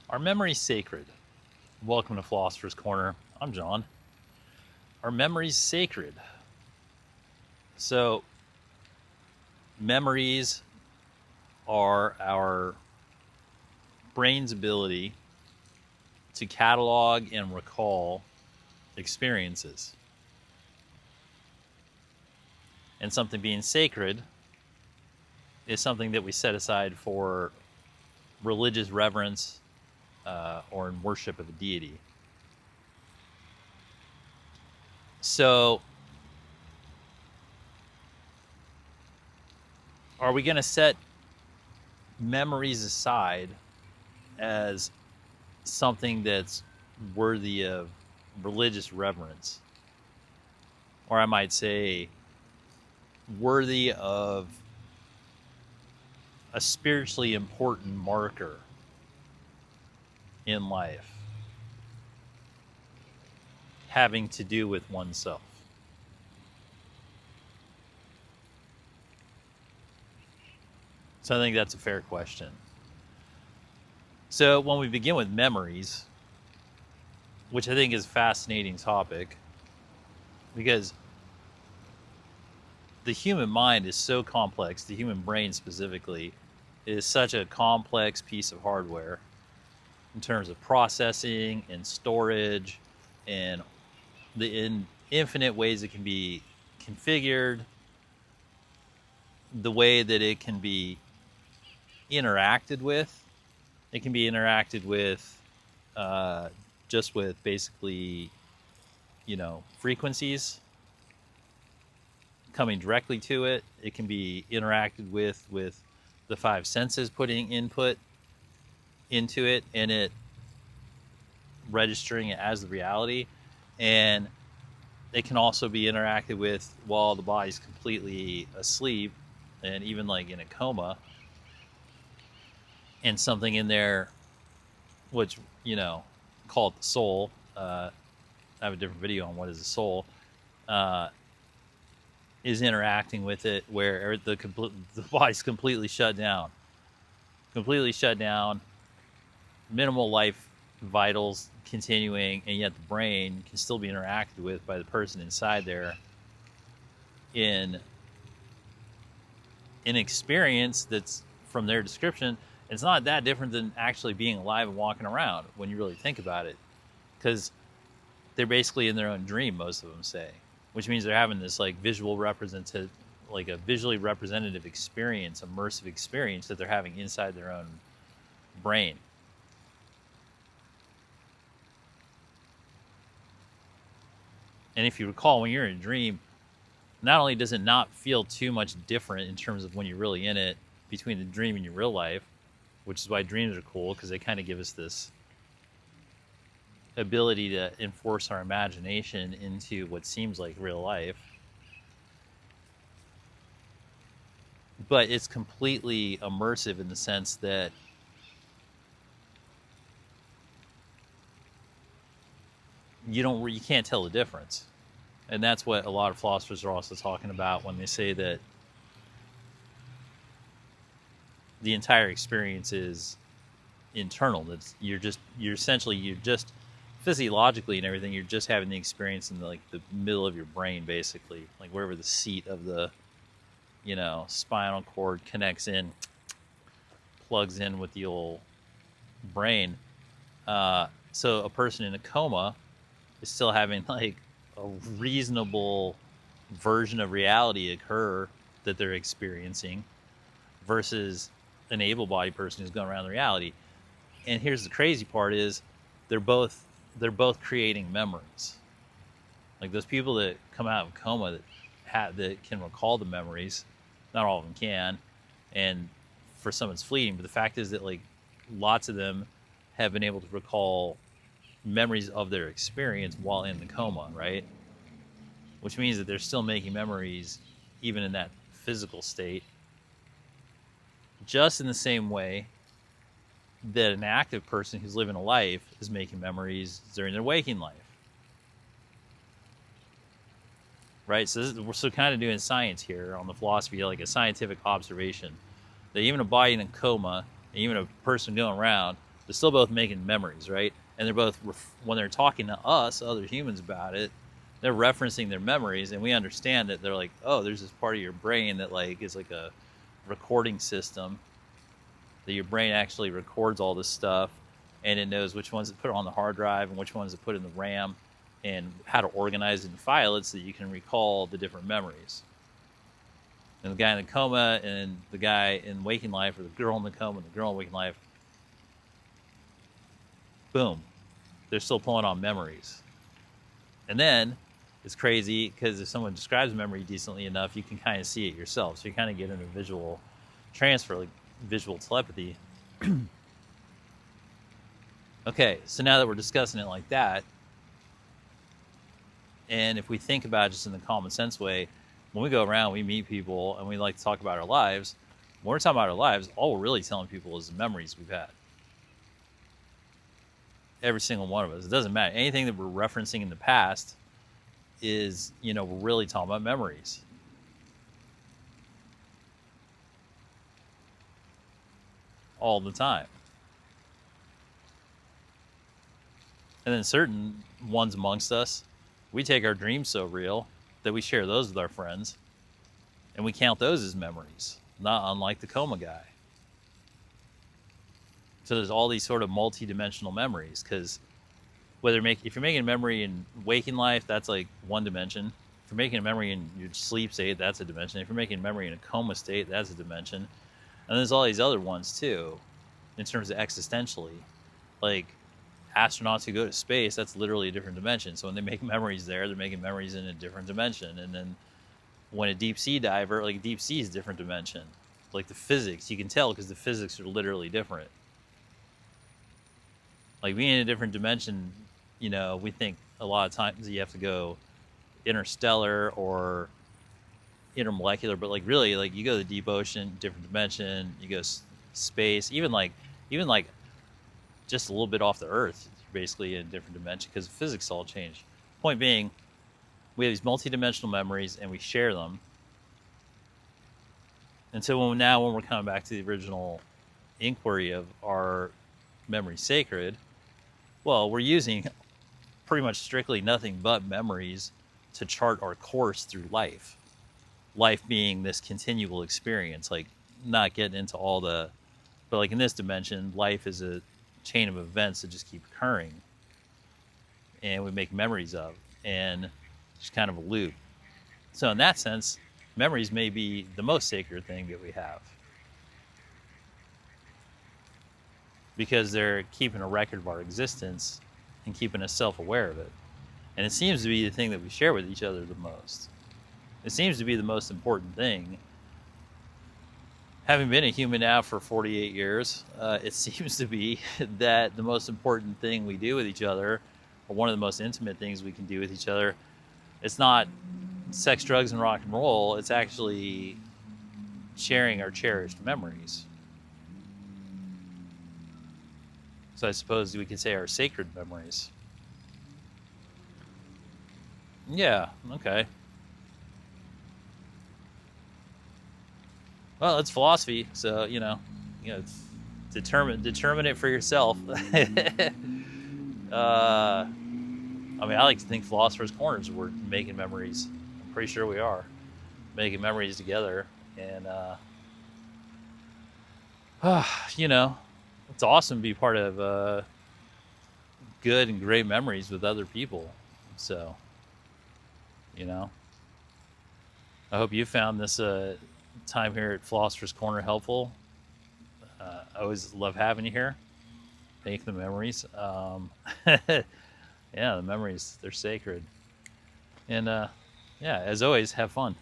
Are memories sacred? Welcome to Philosopher's Corner. I'm John. Are memories sacred? So, memories are our brain's ability to catalog and recall experiences. And something being sacred is something that we set aside for religious reverence or in worship of a deity. So, are we going to set memories aside as something that's worthy of religious reverence? Or I might say, worthy of a spiritually important marker in life having to do with oneself? So I think that's a fair question. So when we begin with memories, which I think is a fascinating topic, because the human mind is so complex, the human brain specifically is such a complex piece of hardware in terms of processing and storage and the infinite ways it can be configured, the way that it can be interacted with. It can be interacted with just with basically, frequencies coming directly to it. It can be interacted with the five senses putting input into it and it registering it as the reality. And it can also be interacted with while the body's completely asleep and even like in a coma, and something in there which call it the soul. I have a different video on what is the soul, is interacting with it, where the body's completely shut down, minimal life vitals continuing, and yet the brain can still be interacted with by the person inside there in an experience that's, from their description, it's not that different than actually being alive and walking around when you really think about it, because they're basically in their own dream, most of them say, which means they're having this like visually representative experience, immersive experience that they're having inside their own brain. And if you recall, when you're in a dream, not only does it not feel too much different in terms of when you're really in it between the dream and your real life, which is why dreams are cool, because they kind of give us this ability to enforce our imagination into what seems like real life. But it's completely immersive in the sense that you can't tell the difference. And that's what a lot of philosophers are also talking about when they say that the entire experience is internal. That's you're just physiologically and everything, you're just having the experience in the middle of your brain, basically, like wherever the seat of the spinal cord connects in, plugs in with the old brain. So a person in a coma is still having like a reasonable version of reality occur that they're experiencing, versus an able-bodied person who's going around the reality. And here's the crazy part is they're both creating memories. Like those people that come out of coma that can recall the memories, not all of them can, and for some it's fleeting, but the fact is that like lots of them have been able to recall memories of their experience while in the coma, right? Which means that they're still making memories even in that physical state, just in the same way that an active person who's living a life is making memories during their waking life, right? So we're kind of doing science here on the philosophy, like a scientific observation, that even a body in a coma, and even a person going around, They're still both making memories, right? And they're both, when they're talking to us, other humans, about it, they're referencing their memories, and we understand that they're like, oh, there's this part of your brain that like is like a recording system, that your brain actually records all this stuff, and it knows which ones to put on the hard drive and which ones to put in the RAM, and how to organize it and file it so that you can recall the different memories. And the guy in the coma and the guy in waking life, or the girl in the coma and the girl in waking life, boom, they're still pulling on memories. And then it's crazy because if someone describes memory decently enough, you can kind of see it yourself. So you kind of get in a visual transfer, like visual telepathy. Okay, so now that we're discussing it like that, and if we think about it just in the common sense way, when we go around, we meet people and we like to talk about our lives. When we're talking about our lives, all we're really telling people is the memories we've had. Every single one of us. It doesn't matter. Anything that we're referencing in the past is, we're really talking about memories. All the time. And then certain ones amongst us, we take our dreams so real that we share those with our friends, and we count those as memories, not unlike the coma guy. So there's all these sort of multi-dimensional memories, because if you're making a memory in waking life, that's like one dimension. If you're making a memory in your sleep state, that's a dimension. If you're making a memory in a coma state, that's a dimension. And there's all these other ones too, in terms of existentially. Like astronauts who go to space, that's literally a different dimension. So when they make memories there, they're making memories in a different dimension. And then when a deep sea diver, like deep sea is a different dimension. Like the physics, you can tell because the physics are literally different. Like being in a different dimension, we think a lot of times you have to go interstellar or intermolecular, but like really, like you go to the deep ocean, different dimension, you go space, even like just a little bit off the earth, you're basically in a different dimension because physics all change. Point being, we have these multi-dimensional memories and we share them. And so when we're coming back to the original inquiry of our memory sacred, well, we're using pretty much strictly nothing but memories to chart our course through life. Life being this continual experience, like not getting into all but like in this dimension, life is a chain of events that just keep occurring, and we make memories of, and just kind of a loop. So in that sense, memories may be the most sacred thing that we have, because they're keeping a record of our existence and keeping us self-aware of it. And it seems to be the thing that we share with each other the most. It seems to be the most important thing. Having been a human now for 48 years, it seems to be that the most important thing we do with each other, or one of the most intimate things we can do with each other, it's not sex, drugs, and rock and roll. It's actually sharing our cherished memories. So I suppose we could say our sacred memories. Yeah, okay. Well, it's philosophy, so determine it for yourself. I like to think Philosopher's Corners we're making memories. I'm pretty sure we are making memories together, and it's awesome to be part of good and great memories with other people. So, I hope you found this time here at Philosopher's Corner helpful. I always love having you here. Make the memories. Yeah, the memories, they're sacred. And as always, have fun.